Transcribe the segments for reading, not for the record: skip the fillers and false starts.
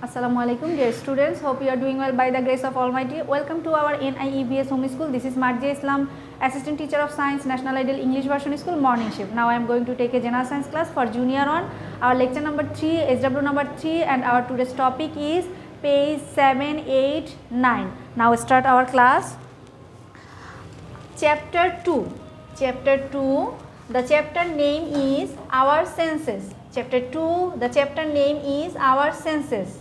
Assalamu alaikum dear students, hope you are doing well by the grace of Almighty. Welcome to our NIEBS Home School. This is Marjia Islam, Assistant Teacher of Science, National Ideal English Version School, morning shift. Now I am going to take a General Science class for Junior 1. Our lecture number 3, SW number 3, and our today's topic is page 7, 8, 9. Now start our class. Chapter 2. Chapter 2. The chapter name is Our Senses. Chapter 2. The chapter name is Our Senses.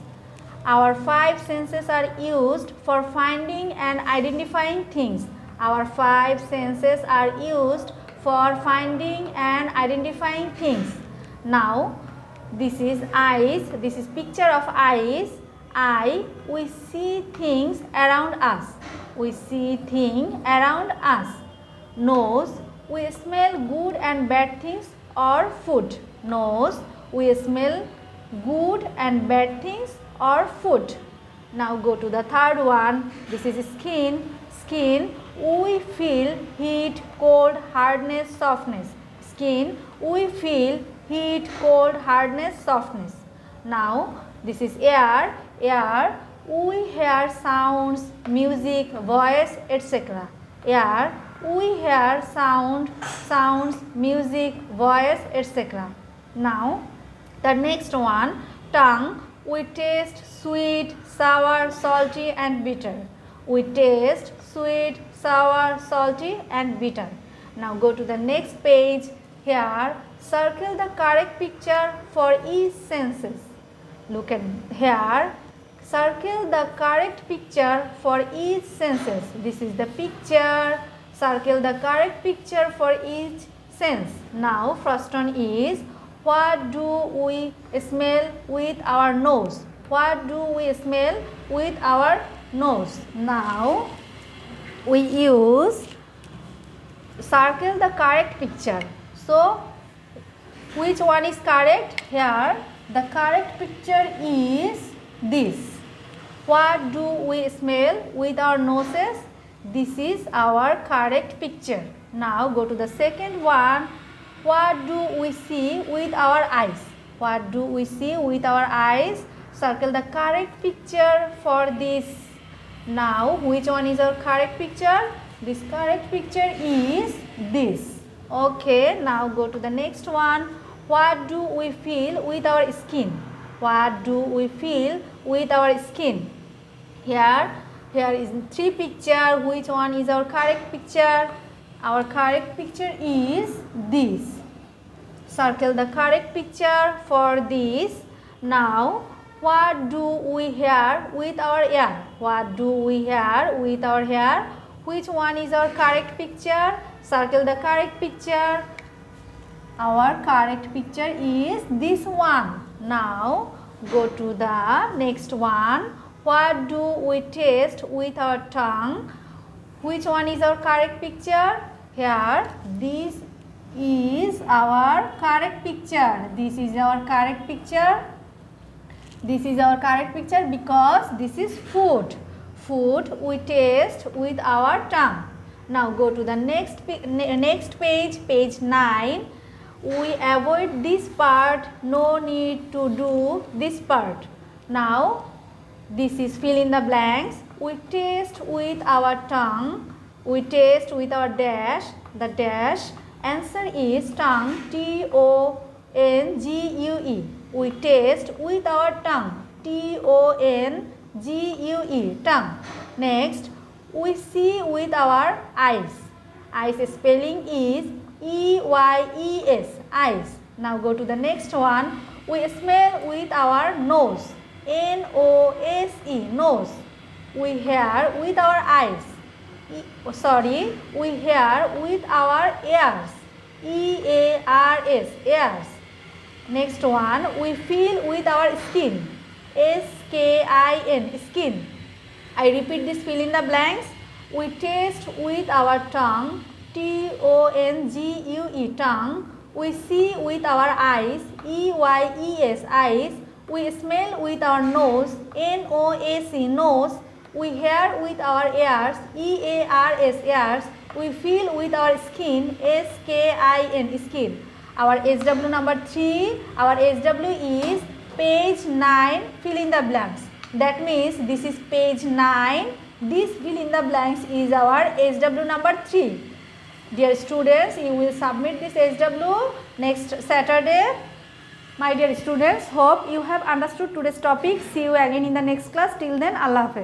Our 5 senses are used for finding and identifying things. Our 5 senses are used for finding and identifying things. Now, this is eyes. This is picture of eyes. Eye, we see things around us. We see things around us. Nose, we smell good and bad things or food. Nose, we smell good and bad things or food. Now go to the third one. This is skin. Skin, we feel heat, cold, hardness, softness. Skin, we feel heat, cold, hardness, softness. Now this is air. Air, we hear sounds, music, voice, etc. Air, we hear sounds, music, voice, etc. Now the next one, tongue, we taste sweet, sour, salty and bitter. We taste sweet, sour, salty and bitter. Now go to the next page. Here, circle the correct picture for each senses. Look at here. Circle the correct picture for each senses. This is the picture. Circle the correct picture for each sense. Now first one is, what do we smell with our nose? What do we smell with our nose? Now we use circle the correct picture. So which one is correct? Here the correct picture is this. What do we smell with our noses? This is our correct picture. Now go to the second one. What do we see with our eyes? What do we see with our eyes? Circle the correct picture for this. Now which one is our correct picture? This correct picture is this. Okay, now go to the next one. What do we feel with our skin? What do we feel with our skin? Here is 3 picture. Which one is our correct picture? Our correct picture is this. Circle the correct picture for this. Now, what do we hear with our ear? What do we hear with our hair? Which one is our correct picture? Circle the correct picture. Our correct picture is this one. Now, go to the next one. What do we taste with our tongue? Which one is our correct picture? Here, this is our correct picture. This is our correct picture. This is our correct picture because this is food. Food we taste with our tongue. Now go to the next page, page 9. We avoid this part, no need to do this part. Now this is fill in the blanks. We taste with our tongue. We taste with our dash. The dash answer is tongue. T-O-N-G-U-E. We taste with our tongue. T-O-N-G-U-E. Tongue. Next, we see with our eyes. Eyes spelling is E-Y-E-S. Eyes. Now go to the next one. We smell with our nose. N-O-S-E, nose. We hear with our eyes. We hear with our ears. E-A-R-S, ears. Next one, we feel with our skin. S-K-I-N, skin. I repeat this fill in the blanks. We taste with our tongue. T-O-N-G-U-E, tongue. We see with our eyes. E-Y-E-S, eyes. We smell with our nose, N-O-S-E, nose. We hear with our ears, E-A-R-S, ears. We feel with our skin, S-K-I-N, skin. Our SW number 3, our SW is page 9, fill in the blanks. That means this is page 9. This fill in the blanks is our SW number 3. Dear students, you will submit this SW next Saturday. My dear students, hope you have understood today's topic. See you again in the next class. Till then, Allah Hafiz.